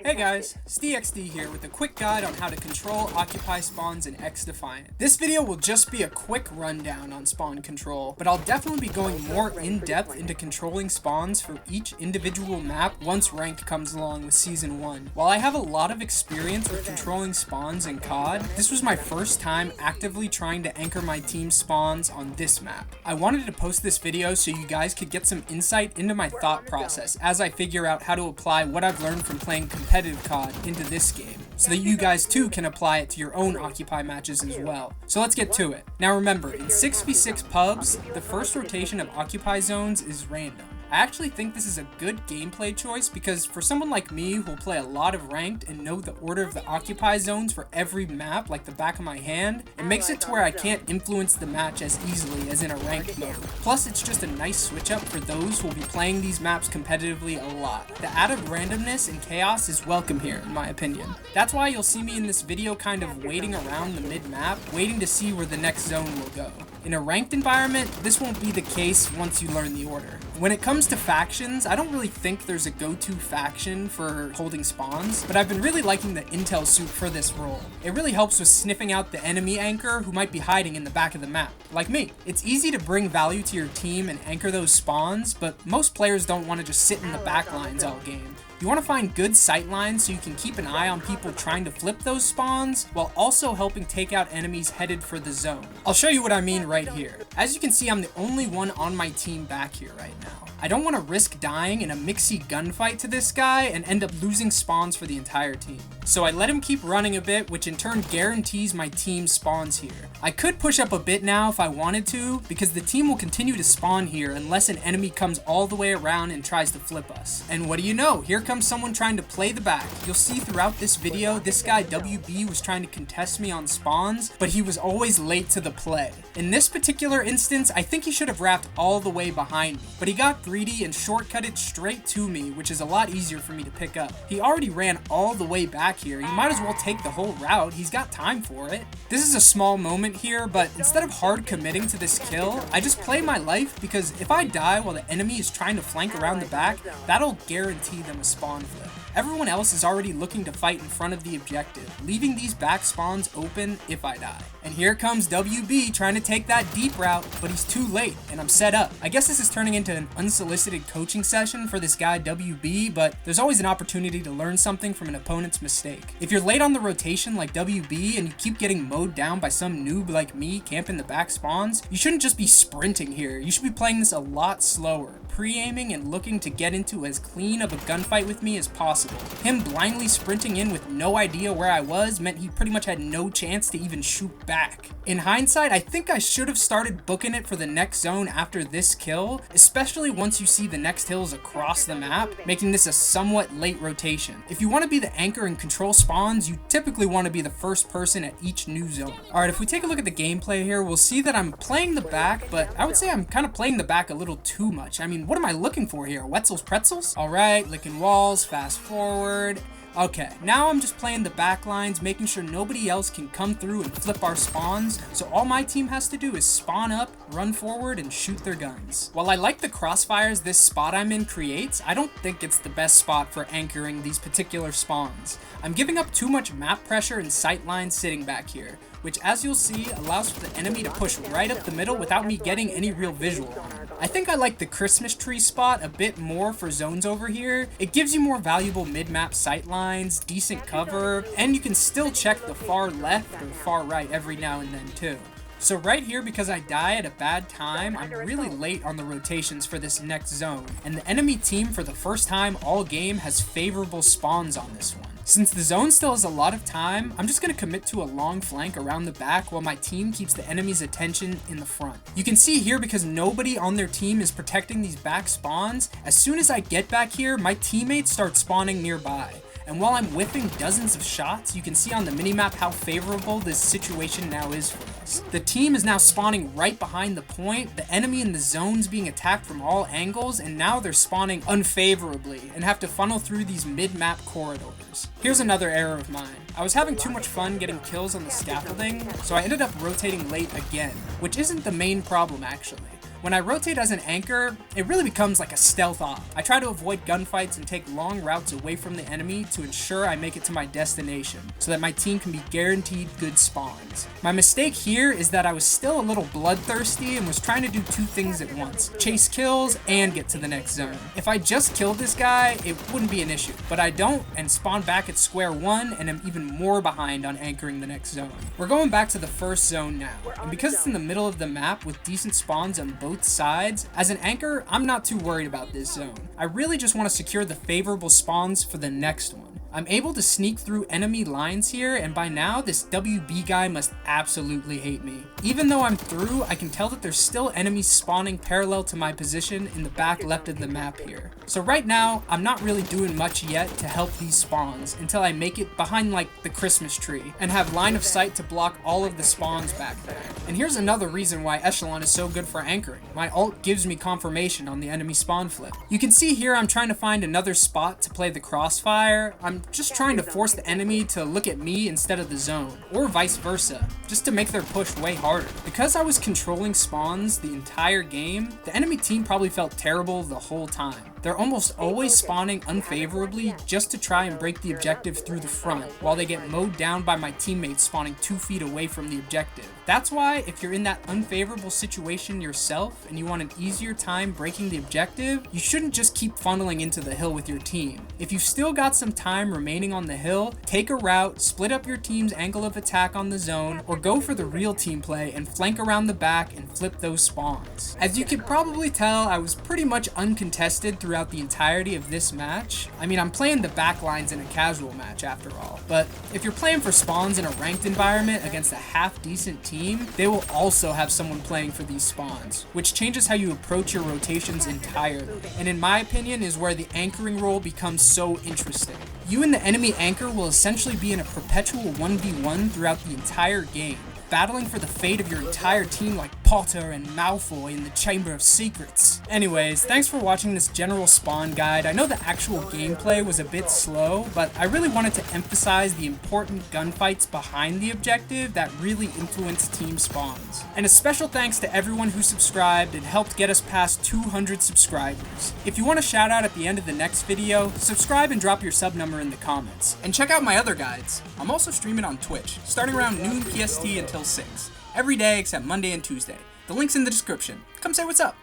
Hey guys, SteXD here with a quick guide on how to control Occupy spawns in XDefiant. This video will just be a quick rundown on spawn control, but I'll definitely be going more in depth into controlling spawns for each individual map once ranked comes along with Season 1. While I have a lot of experience with controlling spawns in COD, this was my first time actively trying to anchor my team's spawns on this map. I wanted to post this video so you guys could get some insight into my thought process as I figure out how to apply what I've learned from playing competitive COD into this game, so that you guys too can apply it to your own Occupy matches as well. So let's get to it. Now remember, in 6v6 pubs, the first rotation of Occupy zones is random. I actually think this is a good gameplay choice because for someone like me who will play a lot of ranked and know the order of the Occupy zones for every map like the back of my hand, it makes it to where I can't influence the match as easily as in a ranked mode. Plus, it's just a nice switch up for those who will be playing these maps competitively a lot. The added randomness and chaos is welcome here, in my opinion. That's why you'll see me in this video kind of waiting around the mid-map, waiting to see where the next zone will go. In a ranked environment, this won't be the case once you learn the order. When it comes to factions, I don't really think there's a go-to faction for holding spawns, but I've been really liking the intel suit for this role. It really helps with sniffing out the enemy anchor who might be hiding in the back of the map, like me. It's easy to bring value to your team and anchor those spawns, but most players don't want to just sit in the back lines all game. You want to find good sight lines so you can keep an eye on people trying to flip those spawns, while also helping take out enemies headed for the zone. I'll show you what I mean right here. As you can see, I'm the only one on my team back here right now. I don't want to risk dying in a mixy gunfight to this guy and end up losing spawns for the entire team. So I let him keep running a bit, which in turn guarantees my team spawns here. I could push up a bit now if I wanted to, because the team will continue to spawn here unless an enemy comes all the way around and tries to flip us. And what do you know? Here comes someone trying to play the back. You'll see throughout this video, this guy WB was trying to contest me on spawns, but he was always late to the play. In this particular instance, I think he should have wrapped all the way behind me, but he got greedy and shortcutted straight to me, which is a lot easier for me to pick up. He already ran all the way back here. He might as well take the whole route. He's got time for it. This is a small moment here, but instead of hard committing to this kill, I just play my life because if I die while the enemy is trying to flank around the back, that'll guarantee them a spawn flip. Everyone else is already looking to fight in front of the objective, leaving these back spawns open if I die. And here comes WB trying to take that deep route, but he's too late, and I'm set up. I guess this is turning into an unsolicited coaching session for this guy WB, but there's always an opportunity to learn something from an opponent's mistake. If you're late on the rotation like WB and you keep getting mowed down by some noob like me camping the back spawns, you shouldn't just be sprinting here. You should be playing this a lot slower, pre-aiming and looking to get into as clean of a gunfight with me as possible. Him blindly sprinting in with no idea where I was meant he pretty much had no chance to even shoot back. In hindsight, I think I should have started booking it for the next zone after this kill, especially once you see the next hills across the map, making this a somewhat late rotation. If you want to be the anchor and control spawns, you typically want to be the first person at each new zone. Alright, if we take a look at the gameplay here, we'll see that I'm playing the back, but I would say I'm kind of playing the back a little too much. I mean, what am I looking for here? Wetzel's pretzels? Alright, licking walls, fast forward. Okay, now I'm just playing the back lines, making sure nobody else can come through and flip our spawns, so all my team has to do is spawn up, run forward, and shoot their guns. While I like the crossfires this spot I'm in creates, I don't think it's the best spot for anchoring these particular spawns. I'm giving up too much map pressure and sight lines sitting back here, which as you'll see allows for the enemy to push right up the middle without me getting any real visual on it. I think I like the Christmas tree spot a bit more for zones over here. It gives you more valuable mid-map sight lines, decent cover, and you can still check the far left or far right every now and then too. So right here, because I die at a bad time, I'm really late on the rotations for this next zone, and the enemy team for the first time all game has favorable spawns on this one. Since the zone still has a lot of time, I'm just going to commit to a long flank around the back while my team keeps the enemy's attention in the front. You can see here because nobody on their team is protecting these back spawns, as soon as I get back here, my teammates start spawning nearby. And while I'm whipping dozens of shots, you can see on the minimap how favorable this situation now is for us. The team is now spawning right behind the point, the enemy in the zone's being attacked from all angles, and now they're spawning unfavorably and have to funnel through these mid-map corridors. Here's another error of mine. I was having too much fun getting kills on the scaffolding, so I ended up rotating late again, which isn't the main problem actually. When I rotate as an anchor, it really becomes like a stealth op. I try to avoid gunfights and take long routes away from the enemy to ensure I make it to my destination, so that my team can be guaranteed good spawns. My mistake here is that I was still a little bloodthirsty and was trying to do two things at once: chase kills and get to the next zone. If I just killed this guy, it wouldn't be an issue, but I don't and spawn back at square one and am even more behind on anchoring the next zone. We're going back to the first zone now, and because it's in the middle of the map with decent spawns on both sides, as an anchor, I'm not too worried about this zone. I really just want to secure the favorable spawns for the next one. I'm able to sneak through enemy lines here, and by now this WB guy must absolutely hate me. Even though I'm through, I can tell that there's still enemies spawning parallel to my position in the back left of the map here. So right now, I'm not really doing much yet to help these spawns until I make it behind like the Christmas tree and have line of sight to block all of the spawns back there. And here's another reason why Echelon is so good for anchoring. My ult gives me confirmation on the enemy spawn flip. You can see here I'm trying to find another spot to play the crossfire. I'm just trying to force the enemy to look at me instead of the zone, or vice versa, just to make their push way harder. Because I was controlling spawns the entire game, the enemy team probably felt terrible the whole time. They're almost always spawning unfavorably just to try and break the objective through the front, while they get mowed down by my teammates spawning 2 feet away from the objective. That's why if you're in that unfavorable situation yourself and you want an easier time breaking the objective, you shouldn't just keep funneling into the hill with your team. If you've still got some time remaining on the hill, take a route, split up your team's angle of attack on the zone, or go for the real team play and flank around the back and flip those spawns. As you can probably tell, I was pretty much uncontested throughout the entirety of this match. I mean, I'm playing the back lines in a casual match after all, but if you're playing for spawns in a ranked environment against a half-decent team, they will also have someone playing for these spawns, which changes how you approach your rotations entirely, and in my opinion is where the anchoring role becomes so interesting. You and the enemy anchor will essentially be in a perpetual 1v1 throughout the entire game, battling for the fate of your entire team like Potter and Malfoy in the Chamber of Secrets. Anyways, thanks for watching this general spawn guide. I know the actual gameplay was a bit slow, but I really wanted to emphasize the important gunfights behind the objective that really influence team spawns. And a special thanks to everyone who subscribed and helped get us past 200 subscribers. If you want a shout out at the end of the next video, subscribe and drop your sub number in the comments. And check out my other guides. I'm also streaming on Twitch, starting around noon PST until 6. Every day except Monday and Tuesday. The link's in the description. Come say what's up.